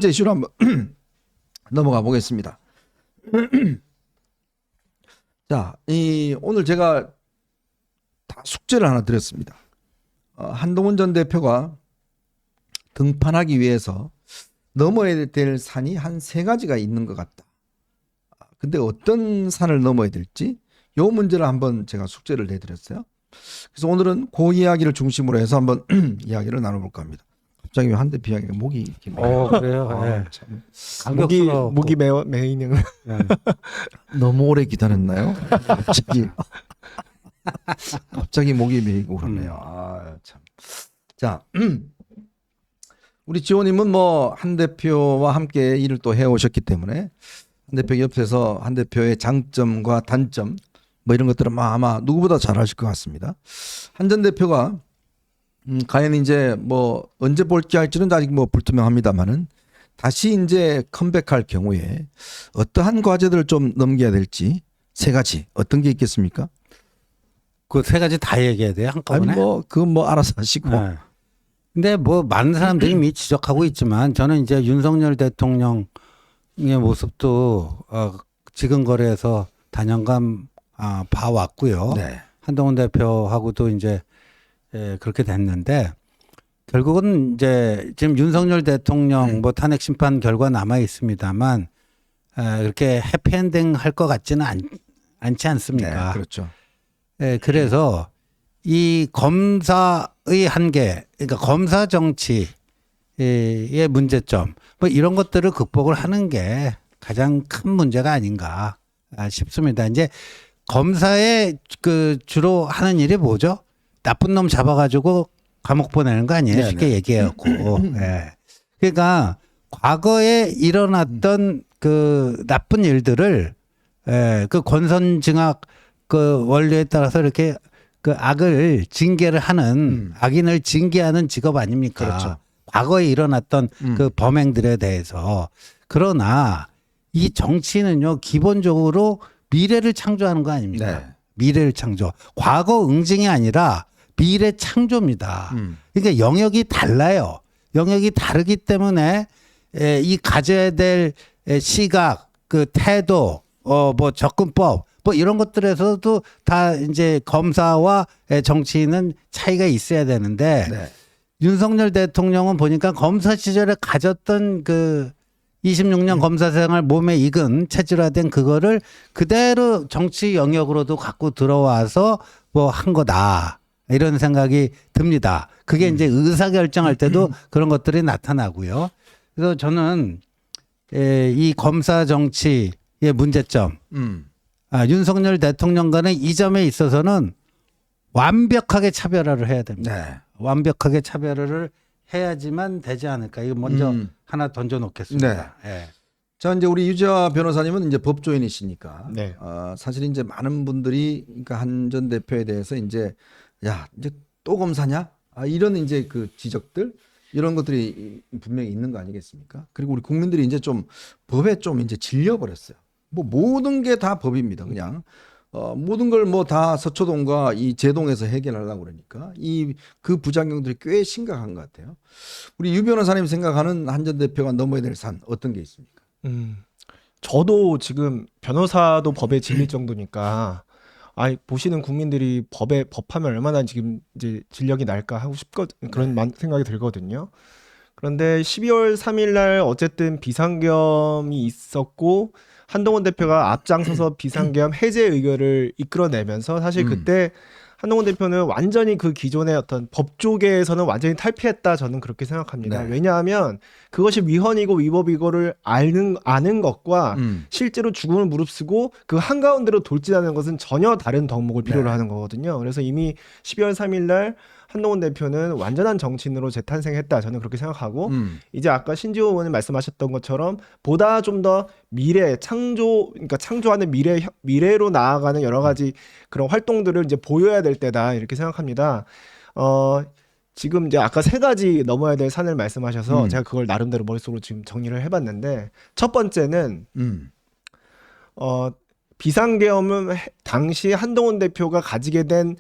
번째 이슈로 한번 넘어가 보겠습니다. 자, 오늘 제가 다 숙제를 하나 드렸습니다. 한동훈 전 대표가 등판하기 위해서 넘어야 될 산이 한 3가지가 있는 것 같다. 근데 어떤 산을 넘어야 될지 이 문제를 한번 제가 숙제를 내드렸어요. 그래서 오늘은 그 이야기를 중심으로 해서 한번 이야기를 나눠볼까 합니다. 갑자기 왜 한 대표 이야기가 목이 그래요. 네. 참. 목이 메이는. 네. 너무 오래 기다렸나요? 갑자기 목이 메이고 그러네요. 아, 참. 자, 우리 지호님은 뭐 한 대표와 함께 일을 또 해오셨기 때문에 한 대표 옆에서 한 대표의 장점과 단점 뭐 이런 것들은 아마 누구보다 잘 아실 것 같습니다. 한 전 대표가 과연 이제 뭐 언제 복귀할지는 아직 뭐 불투명합니다만은 다시 이제 컴백할 경우에 어떠한 과제들을 좀 넘겨야 될지 3가지 어떤 게 있겠습니까? 그 3가지 다 얘기해야 돼요 한꺼번에? 아니 뭐 그건 뭐 알아서 하시고. 네. 근데 뭐 많은 사람들이 이미 지적하고 있지만 저는 이제 윤석열 대통령의 모습도 지금 거래에서 단연간 봐왔고요. 네. 한동훈 대표하고도 이제 그렇게 됐는데 결국은 이제 지금 윤석열 대통령 뭐 탄핵 심판 결과 남아 있습니다만 그렇게 해피엔딩 할 것 같지는 않지 않습니까? 네, 그렇죠. 그래서 이 검사의 한계, 그러니까 검사 정치의 문제점, 뭐 이런 것들을 극복을 하는 게 가장 큰 문제가 아닌가 싶습니다. 이제 검사의 그 주로 하는 일이 뭐죠? 나쁜 놈 잡아가지고 감옥 보내는 거 아니에요? 네네. 쉽게 얘기해갖고. 예. 그러니까 과거에 일어났던 그 나쁜 일들을 그 권선징악 그 원리에 따라서 이렇게 그 악을 징계를 하는 악인을 징계하는 직업 아닙니까? 그렇죠. 과거에 일어났던 그 범행들에 대해서. 그러나 이 정치는요 기본적으로 미래를 창조하는 거 아닙니까? 네. 미래를 창조. 과거 응징이 아니라 미래 창조입니다. 그러니까 영역이 달라요. 영역이 다르기 때문에 이 가져야 될 시각, 그 태도, 뭐 접근법, 뭐 이런 것들에서도 다 이제 검사와 정치인은 차이가 있어야 되는데 네. 윤석열 대통령은 보니까 검사 시절에 가졌던 그 26년 검사 생활 몸에 익은 체질화된 그거를 그대로 정치 영역으로도 갖고 들어와서 뭐 한 거다. 이런 생각이 듭니다. 그게 이제 의사결정할 때도 그런 것들이 나타나고요. 그래서 저는 이 검사 정치의 문제점, 윤석열 대통령과는 이 점에 있어서는 완벽하게 차별화를 해야 됩니다. 네. 완벽하게 차별화를 해야지만 되지 않을까. 이거 먼저 하나 던져놓겠습니다. 예. 자, 이제 우리 유재하 변호사님은 이제 법조인이시니까 네. 사실 이제 많은 분들이 그러니까 한 전 대표에 대해서 이제 야 이제 또 검사냐? 이런 이제 그 지적들 이런 것들이 분명히 있는 거 아니겠습니까? 그리고 우리 국민들이 이제 좀 법에 좀 이제 질려버렸어요. 뭐 모든 게 다 법입니다. 그냥 모든 걸 뭐 다 서초동과 이 제동에서 해결하려고 그러니까 그 부작용들이 꽤 심각한 것 같아요. 우리 유 변호사님 생각하는 한 전 대표가 넘어야 될 산 어떤 게 있습니까? 저도 지금 변호사도 법에 질릴 정도니까 보시는 국민들이 법하면 얼마나 지금 이제 진력이 날까 하고 싶거든 그런 생각이 들거든요. 그런데 12월 3일 날 어쨌든 비상계엄이 있었고 한동훈 대표가 앞장서서 비상계엄 해제 의결을 이끌어내면서 사실 그때 한동훈 대표는 완전히 그 기존의 어떤 법조계에서는 완전히 탈피했다 저는 그렇게 생각합니다. 네. 왜냐하면 그것이 위헌이고 위법이고를 아는 것과 실제로 죽음을 무릅쓰고 그 한가운데로 돌진하는 것은 전혀 다른 덕목을 필요로 네. 하는 거거든요. 그래서 이미 12월 3일 날 한동훈 대표는 완전한 정치인으로 재탄생했다 저는 그렇게 생각하고 이제 아까 신지호 의원이 말씀하셨던 것처럼 보다 좀 더 미래 그러니까 창조하는 미래로 나아가는 여러 가지 그런 활동들을 이제 보여야 될 때다 이렇게 생각합니다. 지금 이제 아까 3가지 넘어야 될 산을 말씀하셔서 제가 그걸 나름대로 머릿속으로 지금 정리를 해봤는데 첫 번째는 비상계엄은 당시 한동훈 대표가 가지게 된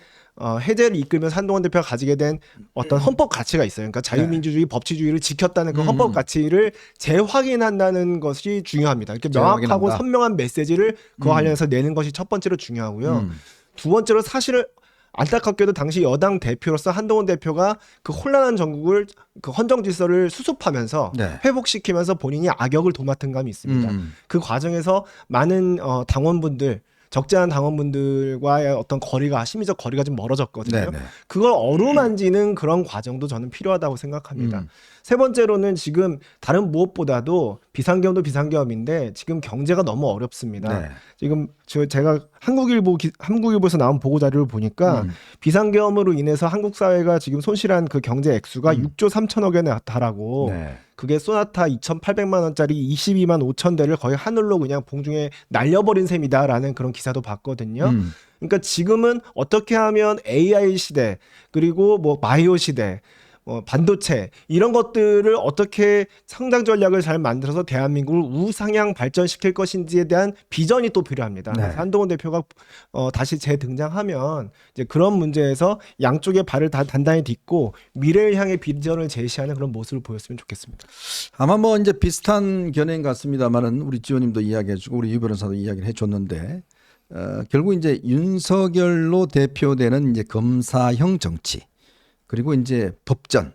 해제를 이끌면서 한동훈 대표가 가지게 된 어떤 헌법 가치가 있어요. 그러니까 자유민주주의, 법치주의를 지켰다는 그 헌법 가치를 재확인한다는 것이 중요합니다. 이렇게 명확하고 재확인한다. 선명한 메시지를 그와 관련해서 내는 것이 첫 번째로 중요하고요. 두 번째로 사실은 안타깝게도 당시 여당 대표로서 한동훈 대표가 그 혼란한 전국을 그 헌정 질서를 수습하면서 네. 회복시키면서 본인이 악역을 도맡은 감이 있습니다. 그 과정에서 많은 당원분들 적재한 당원분들과의 어떤 거리가 심리적 거리가 좀 멀어졌거든요. 네네. 그걸 어루만지는 그런 과정도 저는 필요하다고 생각합니다. 세 번째로는 지금 다른 무엇보다도 비상계엄도 비상계엄인데 지금 경제가 너무 어렵습니다. 네. 지금 제가 한국일보에서 나온 보고 자료를 보니까 비상계엄으로 인해서 한국 사회가 지금 손실한 그 경제 액수가 6조 3천억 원에 달하고 네. 그게 소나타 2,800만 원짜리 22만 5천 대를 거의 하늘로 그냥 공중에 날려버린 셈이다라는 그런 기사도 봤거든요. 그러니까 지금은 어떻게 하면 AI 시대 그리고 뭐 바이오 시대 반도체 이런 것들을 어떻게 성장 전략을 잘 만들어서 대한민국을 우상향 발전시킬 것인지에 대한 비전이 또 필요합니다. 네. 그래서 한동훈 대표가 다시 재등장하면 이제 그런 문제에서 양쪽의 발을 다 단단히 딛고 미래를 향해 비전을 제시하는 그런 모습을 보였으면 좋겠습니다. 아마 뭐 이제 비슷한 견해인 것 같습니다만은 우리 지원님도 이야기해주고 우리 유 변호사도 이야기를 해줬는데 결국 이제 윤석열로 대표되는 이제 검사형 정치 그리고 이제 법전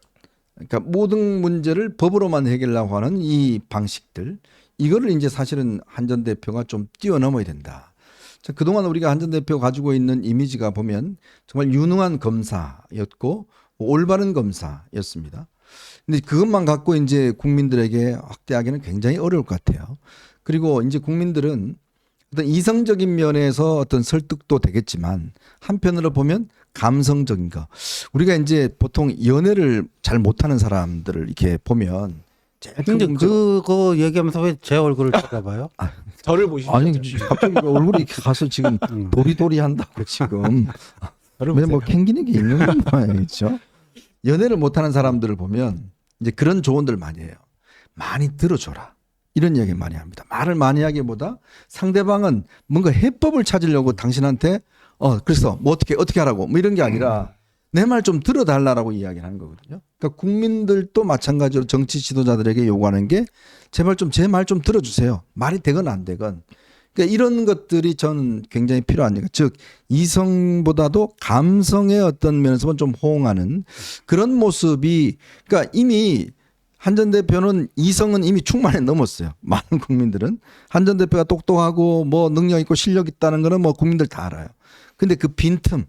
그러니까 모든 문제를 법으로만 해결하려고 하는 이 방식들 이거를 이제 사실은 한 전 대표가 좀 뛰어넘어야 된다. 자, 그동안 우리가 한 전 대표 가지고 있는 이미지가 보면 정말 유능한 검사였고 올바른 검사였습니다. 근데 그것만 갖고 이제 국민들에게 확대하기는 굉장히 어려울 것 같아요. 그리고 이제 국민들은 어떤 이성적인 면에서 어떤 설득도 되겠지만 한편으로 보면 감성적인 거. 우리가 이제 보통 연애를 잘 못하는 사람들을 이렇게 보면 제일 큰 근데 문제가 그거 얘기하면서 왜 제 얼굴을 쳐다봐요? 저를 보시죠. 아니 갑자기 얼굴이 이렇게 가서 지금 도리도리 한다고 지금 왜 뭐 캥기는 게 있는 거겠죠? 연애를 못하는 사람들을 보면 이제 그런 조언들 많이 해요. 많이 들어줘라. 이런 이야기 많이 합니다. 말을 많이 하기보다 상대방은 뭔가 해법을 찾으려고 당신한테 그래서 뭐 어떻게 하라고 뭐 이런 게 아니라 내 말 좀 들어달라고 이야기를 하는 거거든요. 그러니까 국민들도 마찬가지로 정치 지도자들에게 요구하는 게 제발 좀 제 말 좀 들어주세요. 말이 되건 안 되건. 그러니까 이런 것들이 저는 굉장히 필요하니까 즉 이성보다도 감성의 어떤 면에서는 좀 호응하는 그런 모습이 그러니까 이미 한 전 대표는 이성은 이미 충만히 넘었어요. 많은 국민들은 한 전 대표가 똑똑하고 뭐 능력 있고 실력 있다는 거는 뭐 국민들 다 알아요. 근데 그 빈틈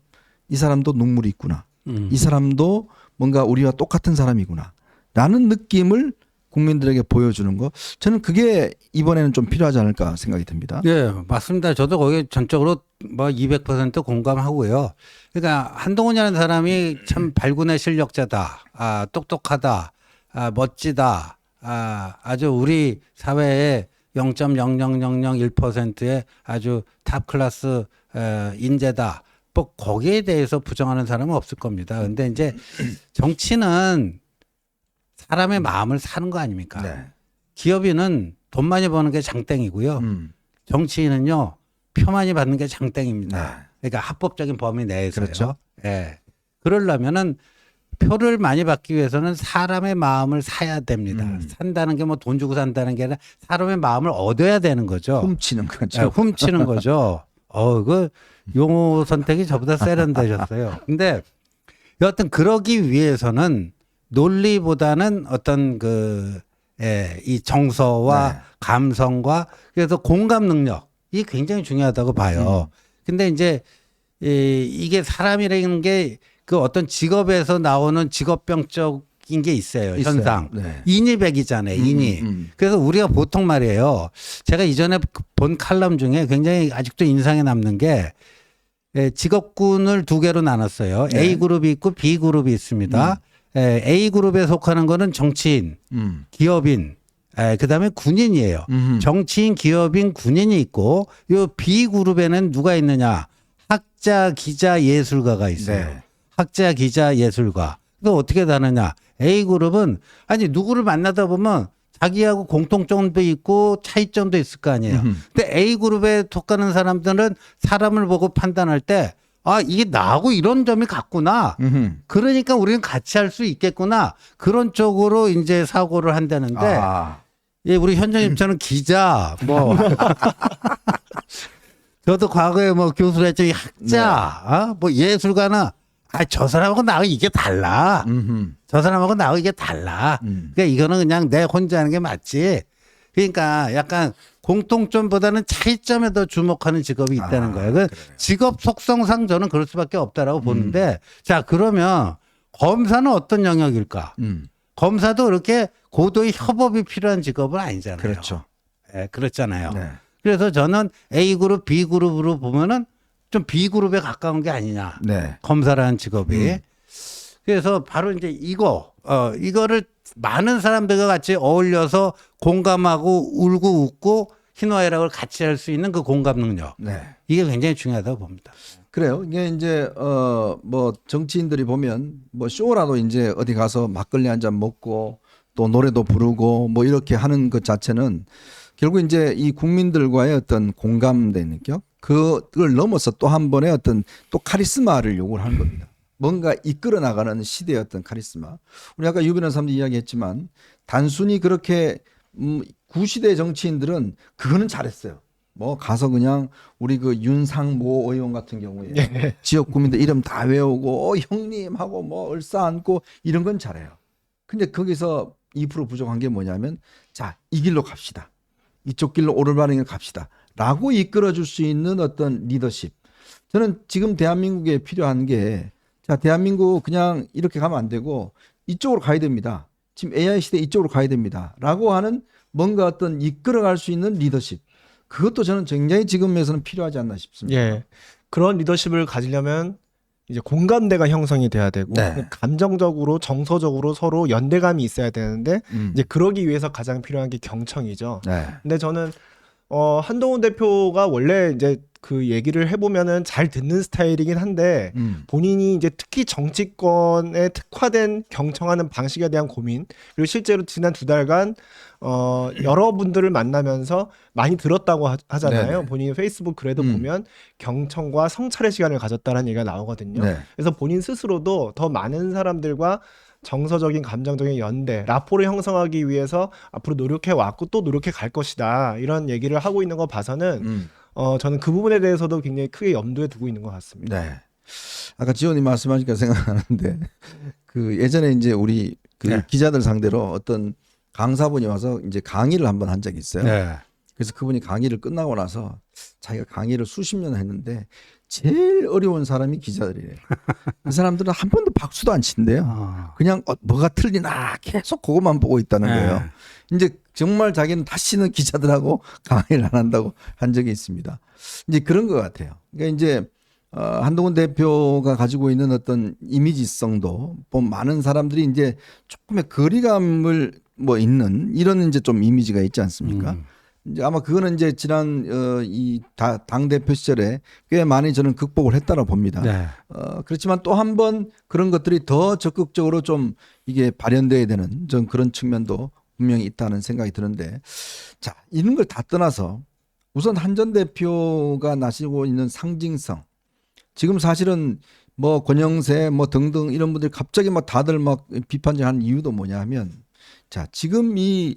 이 사람도 눈물이 있구나. 이 사람도 뭔가 우리와 똑같은 사람이구나. 라는 느낌을 국민들에게 보여주는 거 저는 그게 이번에는 좀 필요하지 않을까 생각이 듭니다. 예, 맞습니다. 저도 거기에 전적으로 뭐 200% 공감하고요. 그러니까 한동훈이라는 사람이 참 발군의 실력자다. 똑똑하다. 멋지다. 아주 우리 사회의 0.00001%의 아주 탑 클래스 인재다. 뭐 거기에 대해서 부정하는 사람은 없을 겁니다. 근데 이제 정치는 사람의 마음을 사는 거 아닙니까? 네. 기업인은 돈 많이 버는 게 장땡이고요. 정치인은요 표 많이 받는 게 장땡입니다. 네. 그러니까 합법적인 범위 내에서요. 그렇죠. 예. 그러려면은 표를 많이 받기 위해서는 사람의 마음을 사야 됩니다. 산다는 게 뭐 돈 주고 산다는 게 아니라 사람의 마음을 얻어야 되는 거죠. 훔치는 거죠. 예, 훔치는 거죠. 그 용어 선택이 저보다 세련되셨어요. 근데 여하튼 그러기 위해서는 논리보다는 어떤 이 정서와 네. 감성과 그래서 공감 능력이 굉장히 중요하다고 봐요. 근데 이제 이게 사람이라는 게 그 어떤 직업에서 나오는 직업병적인 게 있어요. 현상. 네. 인이백이잖아요. 인이. 그래서 우리가 보통 말이에요. 제가 이전에 본 칼럼 중에 굉장히 아직도 인상에 남는 게 직업군을 두 개로 나눴어요. 네. A그룹이 있고 B그룹이 있습니다. A그룹에 속하는 거는 정치인, 기업인, 그다음에 군인이에요. 정치인, 기업인, 군인이 있고 요 B그룹에는 누가 있느냐? 학자, 기자, 예술가가 있어요. 네. 학자, 기자, 예술가. 그 어떻게 다르냐? A그룹은 아니 누구를 만나다 보면 자기하고 공통점도 있고 차이점도 있을 거 아니에요. 근데 A그룹에 속하는 사람들은 사람을 보고 판단할 때 아, 이게 나하고 이런 점이 같구나. 그러니까 우리는 같이 할 수 있겠구나. 그런 쪽으로 이제 사고를 한다는데, 아, 예, 우리 현정님처럼 기자, 뭐. 저도 과거에 뭐 교수를 했죠. 학자, 뭐 예술가나, 저 사람하고 나하고 이게 달라. 저 사람하고 나하고 이게 달라. 그러니까 이거는 그냥 내 혼자 하는 게 맞지. 그러니까 약간 공통점보다는 차이점에 더 주목하는 직업이 있다는 거예요. 그 직업 속성상 저는 그럴 수밖에 없다라고 보는데, 자, 그러면 검사는 어떤 영역일까? 검사도 그렇게 고도의 협업이 필요한 직업은 아니잖아요. 그렇죠. 예, 그렇잖아요. 네. 그래서 저는 A그룹, B그룹으로 보면은 좀 B그룹에 가까운 게 아니냐. 네. 검사라는 직업이. 그래서 바로 이제 이거를 많은 사람들과 같이 어울려서 공감하고 울고 웃고 희노애락을 같이 할 수 있는 그 공감 능력. 네. 이게 굉장히 중요하다고 봅니다. 그래요. 이게 이제 뭐 정치인들이 보면 뭐 쇼라도 이제 어디 가서 막걸리 한 잔 먹고 또 노래도 부르고 뭐 이렇게 하는 것 자체는 결국 이제 이 국민들과의 어떤 공감된 능력 그걸 넘어서 또 한 번의 어떤 또 카리스마를 요구를 하는 겁니다. 뭔가 이끌어 나가는 시대의 어떤 카리스마. 우리 아까 유변한 사람도 이야기했지만 단순히 그렇게 구시대 정치인들은 그거는 잘했어요. 뭐 가서 그냥 우리 그 윤상모 의원 같은 경우에 지역 구민들 이름 다 외우고 형님 하고 뭐 얼싸안고 이런 건 잘해요. 근데 거기서 2% 부족한 게 뭐냐면 자, 이 길로 갑시다. 이쪽 길로 오르바른 길 갑시다. 라고 이끌어 줄 수 있는 어떤 리더십. 저는 지금 대한민국에 필요한 게 자, 대한민국 그냥 이렇게 가면 안 되고 이쪽으로 가야 됩니다. 지금 AI 시대 이쪽으로 가야 됩니다. 라고 하는 뭔가 어떤 이끌어갈 수 있는 리더십. 그것도 저는 굉장히 지금에서는 필요하지 않나 싶습니다. 예. 그런 리더십을 가지려면 이제 공감대가 형성이 돼야 되고 네. 감정적으로 정서적으로 서로 연대감이 있어야 되는데 이제 그러기 위해서 가장 필요한 게 경청이죠. 네. 근데 저는 한동훈 대표가 원래 이제 그 얘기를 해보면은 잘 듣는 스타일이긴 한데 본인이 이제 특히 정치권에 특화된 경청하는 방식에 대한 고민 그리고 실제로 지난 2달간 여러분들을 만나면서 많이 들었다고 하잖아요. 네네. 본인이 페이스북 글에도 보면 경청과 성찰의 시간을 가졌다는 얘기가 나오거든요. 네. 그래서 본인 스스로도 더 많은 사람들과 정서적인 감정적인 연대, 라포를 형성하기 위해서 앞으로 노력해 왔고 또 노력해 갈 것이다. 이런 얘기를 하고 있는 거 봐서는 저는 그 부분에 대해서도 굉장히 크게 염두에 두고 있는 것 같습니다. 네. 아까 지원이 말씀하니까 생각나는데 그 예전에 이제 우리 그 네. 기자들 상대로 어떤 강사분이 와서 이제 강의를 한번 한 적이 있어요. 네. 그래서 그분이 강의를 끝나고 나서 자기가 강의를 수십 년 했는데 제일 어려운 사람이 기자들이래요. 그 사람들은 한 번도 박수도 안 친대요. 그냥 뭐가 틀리나 계속 그것만 보고 있다는 거예요. 이제 정말 자기는 다시는 기자들하고 강의를 안 한다고 한 적이 있습니다. 이제 그런 것 같아요. 그러니까 이제 한동훈 대표가 가지고 있는 어떤 이미지성도 보면 많은 사람들이 이제 조금의 거리감을 뭐 있는 이런 이제 좀 이미지가 있지 않습니까? 이제 아마 그거는 이제 지난 이 당 대표 시절에 꽤 많이 저는 극복을 했다고 봅니다. 네. 그렇지만 또 한 번 그런 것들이 더 적극적으로 좀 이게 발현돼야 되는 전 그런 측면도 분명히 있다는 생각이 드는데 자 이런 걸 다 떠나서 우선 한 전 대표가 나시고 있는 상징성 지금 사실은 뭐 권영세 뭐 등등 이런 분들이 갑자기 막 다들 막 비판하는 이유도 뭐냐면 자 지금 이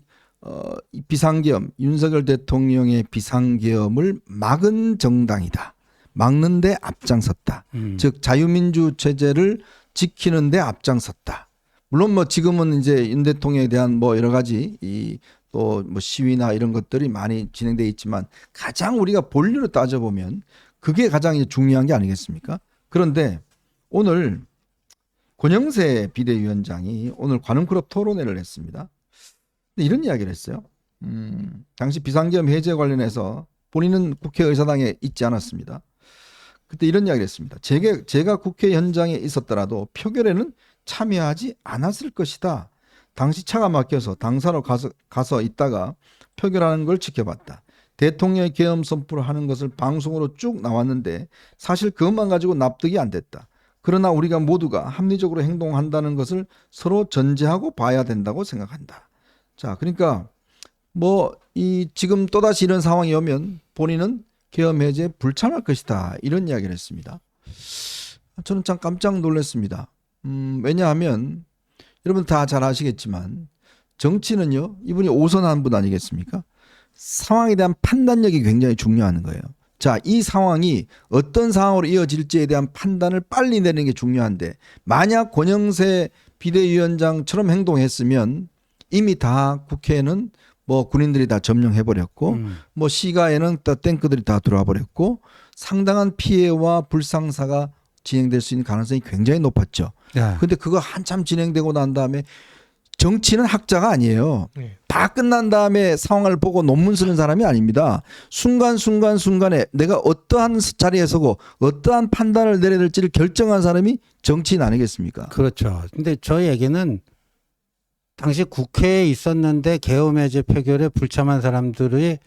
비상계엄 윤석열 대통령의 비상계엄을 막은 정당이다. 막는데 앞장섰다. 즉 자유민주 체제를 지키는데 앞장섰다. 물론 뭐 지금은 이제 윤 대통령에 대한 뭐 여러 가지 이 또 뭐 시위나 이런 것들이 많이 진행돼 있지만 가장 우리가 본류로 따져보면 그게 가장 이제 중요한 게 아니겠습니까? 그런데 오늘 권영세 비대위원장이 오늘 관훈클럽 토론회를 했습니다. 이런 이야기를 했어요. 당시 비상계엄 해제 관련해서 본인은 국회의사당에 있지 않았습니다. 그때 이런 이야기를 했습니다. 제가 국회 현장에 있었더라도 표결에는 참여하지 않았을 것이다. 당시 차가 막혀서 당사로 가서 있다가 표결하는 걸 지켜봤다. 대통령의 계엄 선포를 하는 것을 방송으로 쭉 나왔는데 사실 그것만 가지고 납득이 안 됐다. 그러나 우리가 모두가 합리적으로 행동한다는 것을 서로 전제하고 봐야 된다고 생각한다. 자, 그러니까 뭐 이 지금 또다시 이런 상황이 오면 본인은 계엄 해제에 불참할 것이다. 이런 이야기를 했습니다. 저는 참 깜짝 놀랐습니다. 왜냐하면 여러분 다 잘 아시겠지만 정치는요, 이분이 오선한 분 아니겠습니까? 상황에 대한 판단력이 굉장히 중요한 거예요. 자, 이 상황이 어떤 상황으로 이어질지에 대한 판단을 빨리 내리는 게 중요한데, 만약 권영세 비대위원장처럼 행동했으면 이미 다 국회에는 뭐 군인들이 다 점령해 버렸고, 뭐 시가에는 또 탱크들이 다 들어와 버렸고, 상당한 피해와 불상사가 진행될 수 있는 가능성이 굉장히 높았죠. 야. 근데 그거 한참 진행되고 난 다음에, 정치는 학자가 아니에요. 네. 다 끝난 다음에 상황을 보고 논문 쓰는 사람이 아닙니다. 순간순간에 내가 어떠한 자리에 서고 어떠한 판단을 내려야 될지를 결정한 사람이 정치인 아니겠습니까? 그렇죠. 근데 저 얘기는 당시 국회에 있었는데 계엄해제 표결에 불참한 사람들이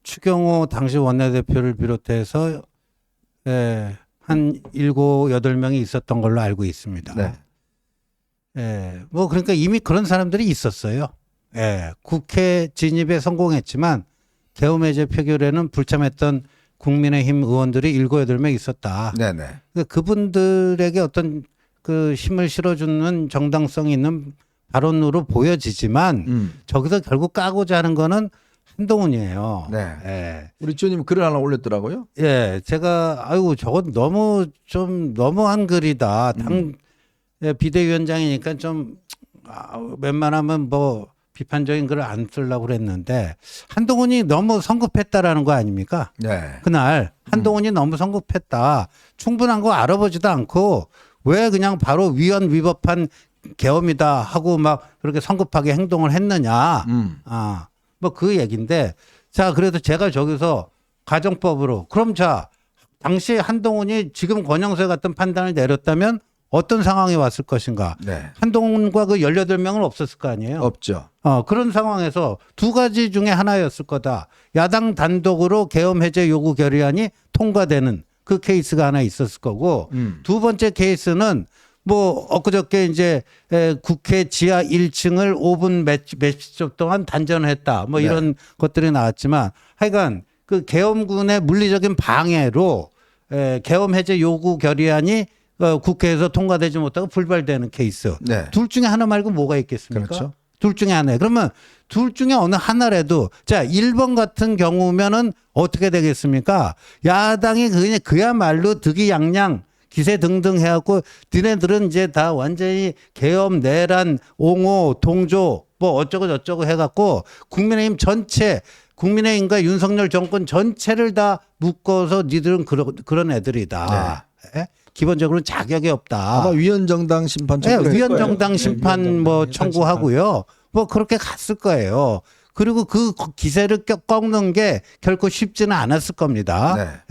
추경호 당시 원내대표를 비롯해서 한 7, 8명이 있었던 걸로 알고 있습니다. 네. 뭐 그러니까 이미 그런 사람들이 있었어요. 국회 진입에 성공했지만 계엄해제 표결에는 불참했던 국민의힘 의원들이 7, 8명 있었다. 네네. 그러니까 그분들에게 어떤 그 힘을 실어주는 정당성이 있는 발언으로 보여지지만 저기서 결국 까고자 하는 거는 한동훈이에요. 네. 우리 주님 글을 하나 올렸더라고요. 제가 아이고 저건 너무한 글이다. 당 비대위원장이니까 좀 웬만하면 뭐 비판적인 글을 안 쓰려고 그랬는데 한동훈이 너무 성급했다라는 거 아닙니까? 네. 그날 한동훈이 너무 성급했다. 충분한 거 알아보지도 않고 왜 그냥 바로 위헌 위법한 계엄이다 하고 막 그렇게 성급하게 행동을 했느냐. 뭐 그 얘기인데 자 그래도 제가 저기서 가정법으로 그럼 자 당시 한동훈이 지금 권영세 같은 판단을 내렸다면 어떤 상황이 왔을 것인가. 네. 한동훈과 그 18명은 없었을 거 아니에요. 없죠. 그런 상황에서 두 가지 중에 하나였을 거다. 야당 단독으로 계엄 해제 요구 결의안이 통과되는 그 케이스가 하나 있었을 거고 두 번째 케이스는 뭐 엊그저께 이제 국회 지하 1층을 5분 몇십 동안 단전했다. 뭐 이런 것들이 나왔지만 하여간 그 계엄군의 물리적인 방해로 계엄 해제 요구 결의안이 국회에서 통과되지 못하고 불발되는 케이스. 네. 둘 중에 하나 말고 뭐가 있겠습니까? 그렇죠. 둘 중에 하나예요. 그러면 둘 중에 어느 하나라도 자 1번 같은 경우면은 어떻게 되겠습니까? 야당이 그냥 그야말로 득이양양 기세등등 해갖고 니네들은 이제 다 완전히 계엄 내란 옹호 동조 뭐 어쩌고 저쩌고 해갖고 국민의힘 전체 국민의힘과 윤석열 정권 전체를 다 묶어서 니들은 그런 애들이다. 기본적으로 자격이 없다. 아마 위헌정당 심판 청구. 위헌정당 심판 뭐 청구하고요. 뭐 그렇게 갔을 거예요. 그리고 그 기세를 꺾는 게 결코 쉽지는 않았을 겁니다.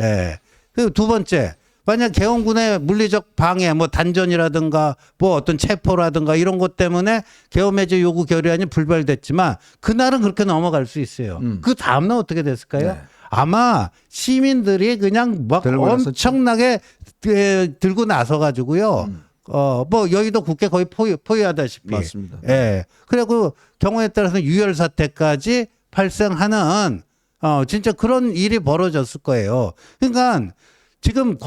그리고 두 번째, 만약 계엄군의 물리적 방해, 뭐 단전이라든가 뭐 어떤 체포라든가 이런 것 때문에 계엄해제 요구 결의안이 불발됐지만 그날은 그렇게 넘어갈 수 있어요. 그 다음날 어떻게 됐을까요? 아마 시민들이 그냥 막 엄청나게 들고 나서 가지고요. 뭐 여의도 국회 거의 포위하다시피. 맞습니다. 그리고 경우에 따라서 유혈 사태까지 발생하는 진짜 그런 일이 벌어졌을 거예요. 그러니까 지금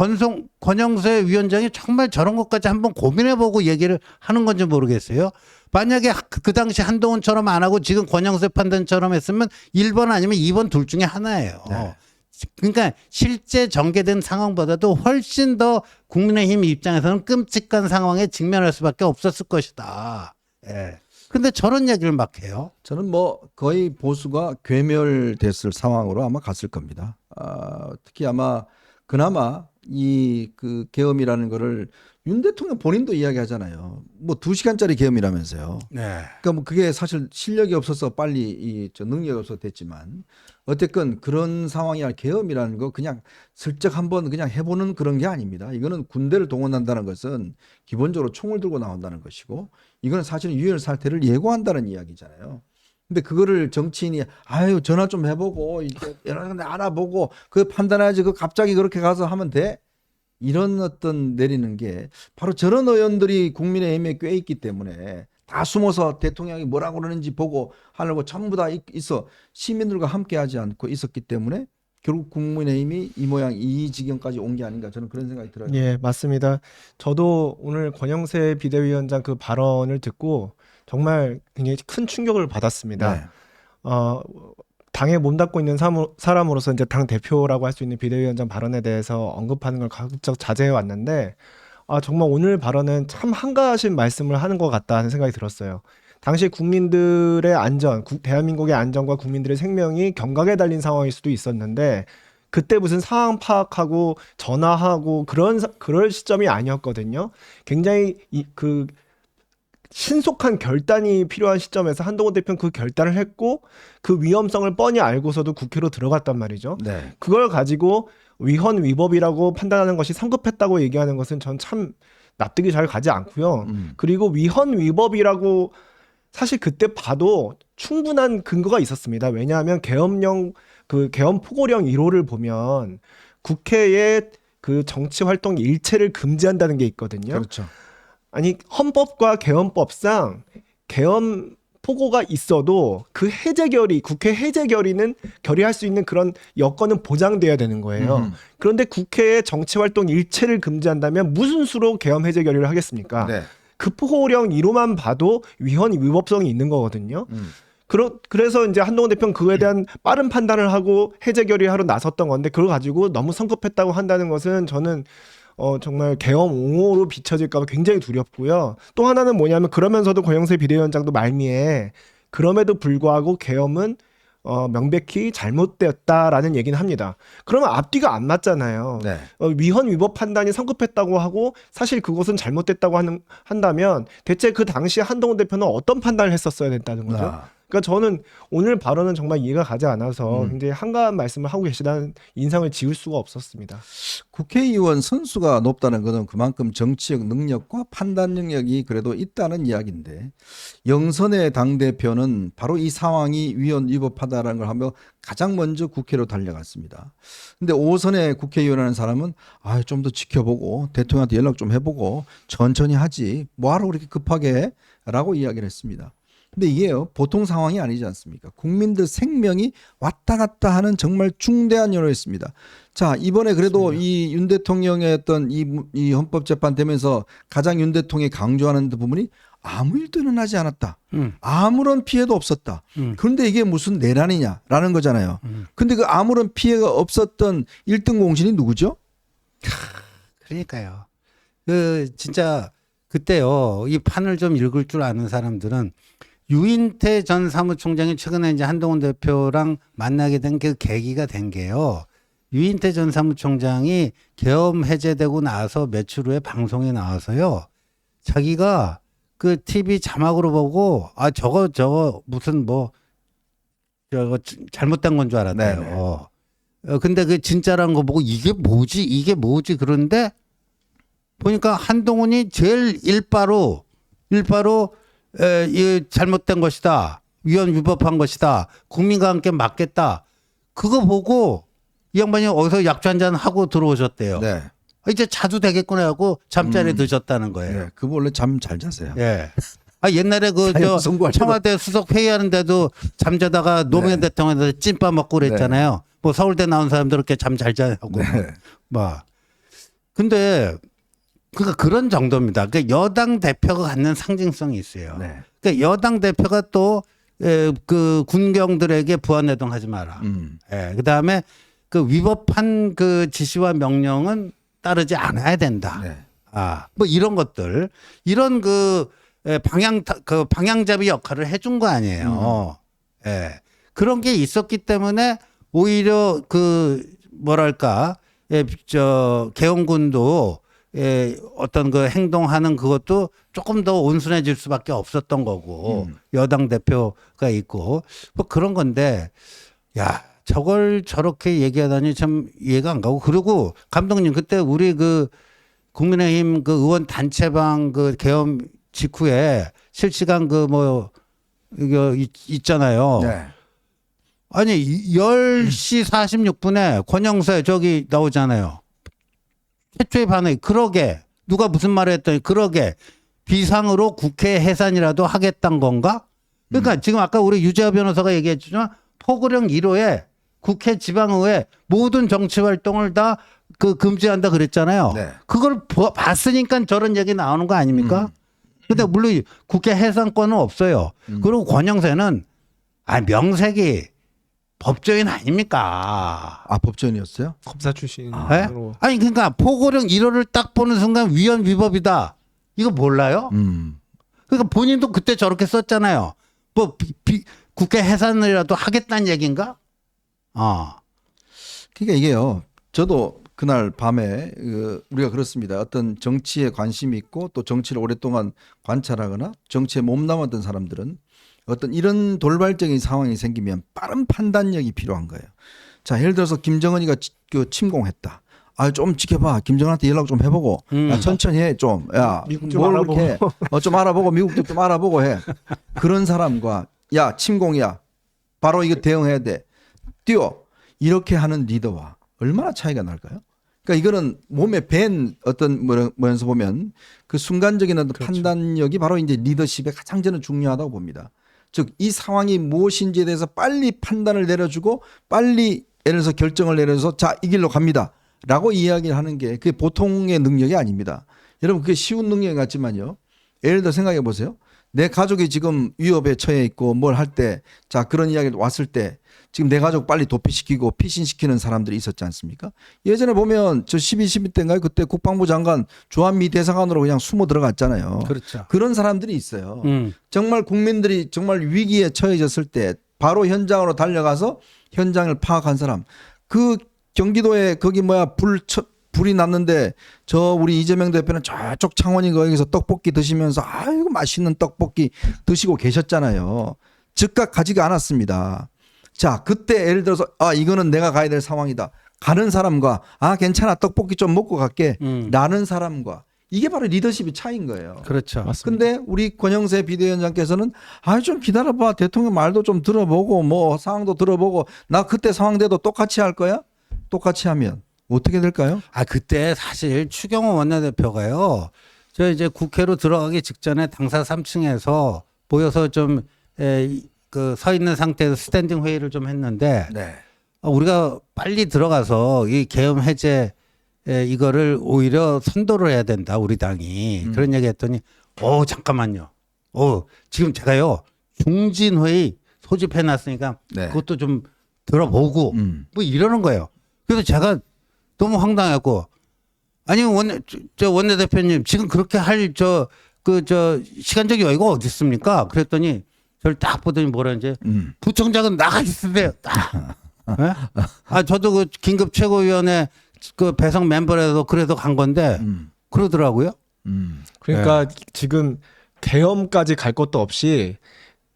권영세 위원장이 정말 저런 것까지 한번 고민해보고 얘기를 하는 건지 모르겠어요. 만약에 그 당시 한동훈처럼 안 하고 지금 권영세 판단처럼 했으면 1번 아니면 2번 둘 중에 하나예요. 그러니까 실제 전개된 상황보다도 훨씬 더 국민의힘 입장에서는 끔찍한 상황에 직면할 수밖에 없었을 것이다. 근데 저런 얘기를 막 해요. 저는 뭐 거의 보수가 괴멸됐을 상황으로 아마 갔을 겁니다. 특히 아마 그나마 이 그 계엄이라는 거를 윤 대통령 본인도 이야기하잖아요. 뭐 2시간짜리 계엄이라면서요. 그러니까 뭐 그게 사실 실력이 없어서 빨리 능력이 없어서 됐지만 어쨌건 그런 상황이 아니라 계엄이라는 거 그냥 슬쩍 한번 그냥 해보는 그런 게 아닙니다. 이거는 군대를 동원한다는 것은 기본적으로 총을 들고 나온다는 것이고 이거는 사실은 유혈 사태를 예고한다는 이야기잖아요. 근데 그거를 정치인이 아유 전화 좀 해보고 이렇게 여러 군데 알아보고 그 판단해야지 그 갑자기 그렇게 가서 하면 돼? 이런 어떤 내리는 게 바로 저런 의원들이 국민의힘에 꽤 있기 때문에 다 숨어서 대통령이 뭐라고 그러는지 보고 하려고 전부 다 있어 시민들과 함께하지 않고 있었기 때문에 결국 국민의힘이 이 모양 이 지경까지 온 게 아닌가 저는 그런 생각이 들어요. 예, 맞습니다. 저도 오늘 권영세 비대위원장 그 발언을 듣고 정말 굉장히 큰 충격을 받았습니다. 네. 당에 몸담고 있는 사람으로서 이제 당 대표라고 할 수 있는 비대위원장 발언에 대해서 언급하는 걸 가급적 자제해 왔는데 정말 오늘 발언은 참 한가하신 말씀을 하는 것 같다는 생각이 들었어요. 당시 국민들의 안전, 대한민국의 안전과 국민들의 생명이 경각에 달린 상황일 수도 있었는데 그때 무슨 상황 파악하고 전화하고 그럴 시점이 아니었거든요. 굉장히 그 신속한 결단이 필요한 시점에서 한동훈 대표는 그 결단을 했고 그 위험성을 뻔히 알고서도 국회로 들어갔단 말이죠. 네. 그걸 가지고 위헌 위법이라고 판단하는 것이 성급했다고 얘기하는 것은 전 참 납득이 잘 가지 않고요. 그리고 위헌 위법이라고 사실 그때 봐도 충분한 근거가 있었습니다. 왜냐하면 계엄령 그 계엄 포고령 1호를 보면 국회의 그 정치 활동 일체를 금지한다는 게 있거든요. 그렇죠. 아니 헌법과 계엄법상 계엄 포고가 있어도 그 국회 해제 결의는 결의할 수 있는 그런 여건은 보장돼야 되는 거예요. 그런데 국회의 정치 활동 일체를 금지한다면 무슨 수로 계엄 해제 결의를 하겠습니까? 네. 그 포고령 1호만 봐도 위헌 위법성이 있는 거거든요. 그래서 이제 한동훈 대표는 그거에 대한 빠른 판단을 하고 해제 결의하러 나섰던 건데 그걸 가지고 너무 성급했다고 한다는 것은 저는 정말 계엄 옹호로 비춰질까 봐 굉장히 두렵고요. 또 하나는 뭐냐면 그러면서도 권영세 비대위원장도 말미에 그럼에도 불구하고 계엄은 명백히 잘못되었다라는 얘기는 합니다. 그러면 앞뒤가 안 맞잖아요. 네. 위헌 위법 판단이 성급했다고 하고 사실 그것은 잘못됐다고 한다면 대체 그 당시 한동훈 대표는 어떤 판단을 했었어야 됐다는 거죠. 그러니까 저는 오늘 발언은 정말 이해가 가지 않아서 굉장히 한가한 말씀을 하고 계시다는 인상을 지울 수가 없었습니다. 국회의원 선수가 높다는 것은 그만큼 정치적 능력과 판단 능력이 그래도 있다는 이야기인데 영선의 당대표는 바로 이 상황이 위헌 위법하다는 걸 하며 가장 먼저 국회로 달려갔습니다. 근데 5선의 국회의원이라는 사람은 좀 더 지켜보고 대통령한테 연락 좀 해보고 천천히 하지 뭐하러 그렇게 급하게 해? 라고 이야기를 했습니다. 근데 이게요 보통 상황이 아니지 않습니까? 국민들 생명이 왔다 갔다 하는 정말 중대한 연호였습니다. 자 이번에 그래도 이 윤 대통령의 어떤 이 헌법재판 되면서 가장 윤 대통령이 강조하는 부분이 아무 일도 일어나지 않았다. 아무런 피해도 없었다. 그런데 이게 무슨 내란이냐라는 거잖아요. 근데 그 아무런 피해가 없었던 1등 공신이 누구죠? 그러니까요. 진짜 그때요 이 판을 좀 읽을 줄 아는 사람들은 유인태 전 사무총장이 최근에 이제 한동훈 대표랑 만나게 된 그 계기가 된 게요. 유인태 전 사무총장이 계엄 해제되고 나서 며칠 후에 방송에 나와서요. 자기가 그 TV 자막으로 보고 저거 무슨 저거 잘못된 건 줄 알았대요. 근데 그 진짜라는 거 보고 이게 뭐지 그런데 보니까 한동훈이 제일 일바로 이 잘못된 것이다. 위헌 위법한 것이다. 국민과 함께 맞겠다. 그거 보고 이 양반이 어디서 약주 한잔 하고 들어오셨대요. 네. 이제 자도 되겠구나 하고 잠자리에 드셨다는 거예요. 네. 그분 원래 잠 잘 자세요. 예. 옛날에 선거할 때도- 청와대 수석 회의하는데도 잠자다가 노무현 대통령한테 찐밥 먹고 그랬잖아요. 뭐 서울대 나온 사람들 이렇게 잠 잘 자고. 근데 그러니까 그런 정도입니다. 그러니까 여당 대표가 갖는 상징성이 있어요. 그러니까 여당 대표가 또 그 군경들에게 부안해동하지 마라. 그다음에 그 위법한 그 지시와 명령은 따르지 않아야 된다. 뭐 이런 것들, 이런 그 방향잡이 역할을 해준 거 아니에요. 그런 게 있었기 때문에 오히려 그 뭐랄까, 계엄군도 어떤 그 행동하는 그것도 조금 더 온순해질 수밖에 없었던 거고 여당 대표가 있고 뭐 그런 건데 저걸 저렇게 얘기하다니 참 이해가 안 가고 그리고 감독님 그때 우리 그 국민의힘 그 의원 단체방 그 계엄 직후에 실시간 이거 있잖아요. 아니 10시 46분에 권영세 저기 나오잖아요. 최초의 반응이 그러게 누가 무슨 말을 했더니 그러게 비상으로 국회 해산이라도 하겠다는 건가? 그러니까 지금 아까 우리 유재하 변호사가 얘기했지만 포고령 1호에 국회 지방의회 모든 정치 활동을 다 그 금지한다 그랬잖아요. 네. 그걸 봤으니까 저런 얘기 나오는 거 아닙니까? 근데 물론 국회 해산권은 없어요. 그리고 권영세는 명색이 법조인 아닙니까? 아, 법조인이었어요? 검사 출신. 네? 아니 그러니까 포고령 1호를 딱 보는 순간 위헌 위법이다. 이거 몰라요? 그러니까 본인도 그때 저렇게 썼잖아요. 뭐 국회 해산이라도 하겠다는 얘기인가? 그러니까 이게요. 저도 그날 밤에 우리가 그렇습니다. 어떤 정치에 관심이 있고 또 정치를 오랫동안 관찰하거나 정치에 몸담았던 사람들은 어떤 이런 돌발적인 상황이 생기면 빠른 판단력이 필요한 거예요. 자, 예를 들어서 김정은이가 침공했다. 아, 좀 지켜봐. 김정은한테 연락 좀 해보고. 야, 천천히 해 좀. 야, 미국 좀 뭘 알아보고. 그렇게 해. 좀 알아보고 미국도 좀 알아보고 해. 그런 사람과 야, 침공이야. 바로 이거 대응해야 돼. 뛰어. 이렇게 하는 리더와 얼마나 차이가 날까요? 그러니까 이거는 몸에 밴 어떤 면에서 보면 그 순간적인 어떤 판단력이 바로 이제 리더십에 가장 저는 중요하다고 봅니다. 즉 이 상황이 무엇인지에 대해서 빨리 판단을 내려주고 빨리 예를 들어서 결정을 내려서 자, 이 길로 갑니다. 라고 이야기를 하는 게 그게 보통의 능력이 아닙니다. 여러분 그게 쉬운 능력 같지만요. 예를 들어 생각해 보세요. 내 가족이 지금 위협에 처해 있고 뭘 할 때 자, 그런 이야기가 왔을 때 지금 내 가족 빨리 도피시키고 피신시키는 사람들이 있었지 않습니까? 예전에 보면 저 12 때인가요? 그때 국방부 장관 주한미 대사관으로 그냥 숨어 들어갔잖아요. 그렇죠. 그런 사람들이 있어요. 정말 국민들이 정말 위기에 처해졌을 때 바로 현장으로 달려가서 현장을 파악한 사람. 그 경기도에 거기 불이 났는데 저 우리 이재명 대표는 저쪽 창원이 거기서 떡볶이 드시면서 아이고 맛있는 떡볶이 드시고 계셨잖아요. 즉각 가지가 않았습니다. 자, 그때 예를 들어서 이거는 내가 가야 될 상황이다. 가는 사람과 괜찮아 떡볶이 좀 먹고 갈게 라는 사람과 이게 바로 리더십의 차이인 거예요. 그렇죠. 근데 우리 권영세 비대위원장께서는 좀 기다려봐. 대통령 말도 좀 들어보고 뭐 상황도 들어보고 나 그때 상황대도 똑같이 할 거야? 똑같이 하면 어떻게 될까요? 그때 사실 추경호 원내대표가요. 저 이제 국회로 들어가기 직전에 당사 3층에서 모여서 좀 서 있는 상태에서 스탠딩 회의를 좀 했는데 네. 우리가 빨리 들어가서 이 계엄 해제 이거를 오히려 선도를 해야 된다 우리 당이 그런 얘기했더니 잠깐만요. 지금 제가요 중진 회의 소집해 놨으니까 네. 그것도 좀 들어보고 뭐 이러는 거예요. 그래서 제가 너무 황당했고 아니 원내대표님 지금 그렇게 할 시간적 여유가 어디 있습니까? 그랬더니 저를 딱 보더니 뭐라는지 부총장은 나가 있으세요. 네? 저도 그 긴급 최고위원회 그 배석 멤버라도 그래서 간 건데 그러더라고요. 그러니까 지금 계엄까지 갈 것도 없이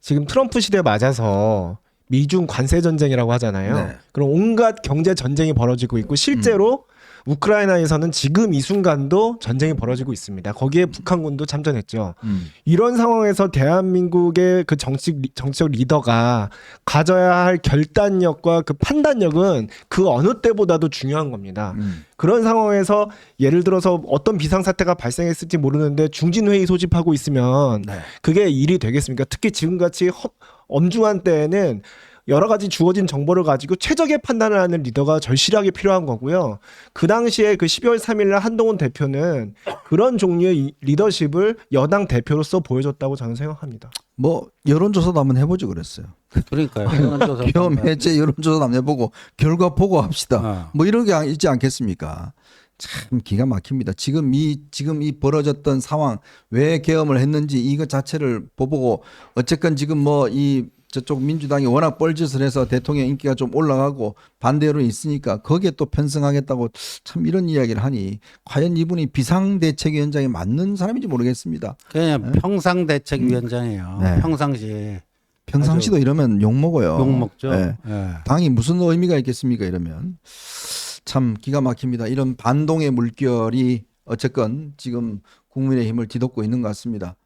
지금 트럼프 시대에 맞아서 미중 관세 전쟁이라고 하잖아요. 네. 그럼 온갖 경제 전쟁이 벌어지고 있고 실제로 우크라이나에서는 지금 이 순간도 전쟁이 벌어지고 있습니다. 거기에 북한군도 참전했죠. 이런 상황에서 대한민국의 그 정치적 리더가 가져야 할 결단력과 그 판단력은 그 어느 때보다도 중요한 겁니다. 그런 상황에서 예를 들어서 어떤 비상사태가 발생했을지 모르는데 중진회의 소집하고 있으면 네. 그게 일이 되겠습니까? 특히 지금같이 엄중한 때에는 여러 가지 주어진 정보를 가지고 최적의 판단을 하는 리더가 절실하게 필요한 거고요. 그 당시에 그 12월 3일 날 한동훈 대표는 그런 종류의 리더십을 여당 대표로서 보여줬다고 저는 생각합니다. 뭐 여론조사도 한번 해보죠 그랬어요. 그러니까요. 계엄 해제 여론조사도 한번 해보고 결과 보고합시다. 뭐 이런 게 있지 않겠습니까? 참 기가 막힙니다. 지금 이 벌어졌던 상황 왜 계엄을 했는지 이것 자체를 보고 어쨌건 지금 뭐 저쪽 민주당이 워낙 뻘짓을 해서 대통령 인기가 좀 올라가고 반대로는 있으니까 거기에 또 편승하겠다고 참 이런 이야기를 하니 과연 이분이 비상대책위원장에 맞는 사람인지 모르겠습니다. 그냥 평상대책위원장이에요. 네. 평상시도 이러면 욕먹어요. 욕먹죠. 네. 네. 당이 무슨 의미가 있겠습니까 이러면. 참 기가 막힙니다. 이런 반동의 물결이 어쨌건 지금 국민의힘을 뒤덮고 있는 것 같습니다.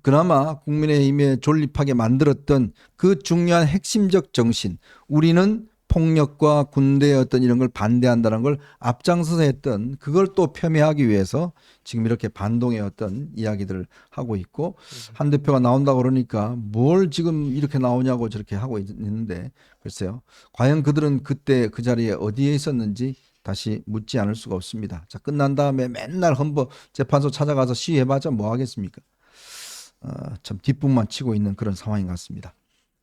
그나마 국민의힘에 존립하게 만들었던 그 중요한 핵심적 정신, 우리는 폭력과 군대의 어떤 이런 걸 반대한다는 걸 앞장서서 했던 그걸 또 폄훼하기 위해서 지금 이렇게 반동의 어떤 이야기들을 하고 있고 한 대표가 나온다고 그러니까 뭘 지금 이렇게 나오냐고 저렇게 하고 있는데 글쎄요. 과연 그들은 그때 그 자리에 어디에 있었는지 다시 묻지 않을 수가 없습니다. 자, 끝난 다음에 맨날 헌법재판소 찾아가서 시위해봤자 뭐 하겠습니까? 참 뒷북만 치고 있는 그런 상황인 것 같습니다.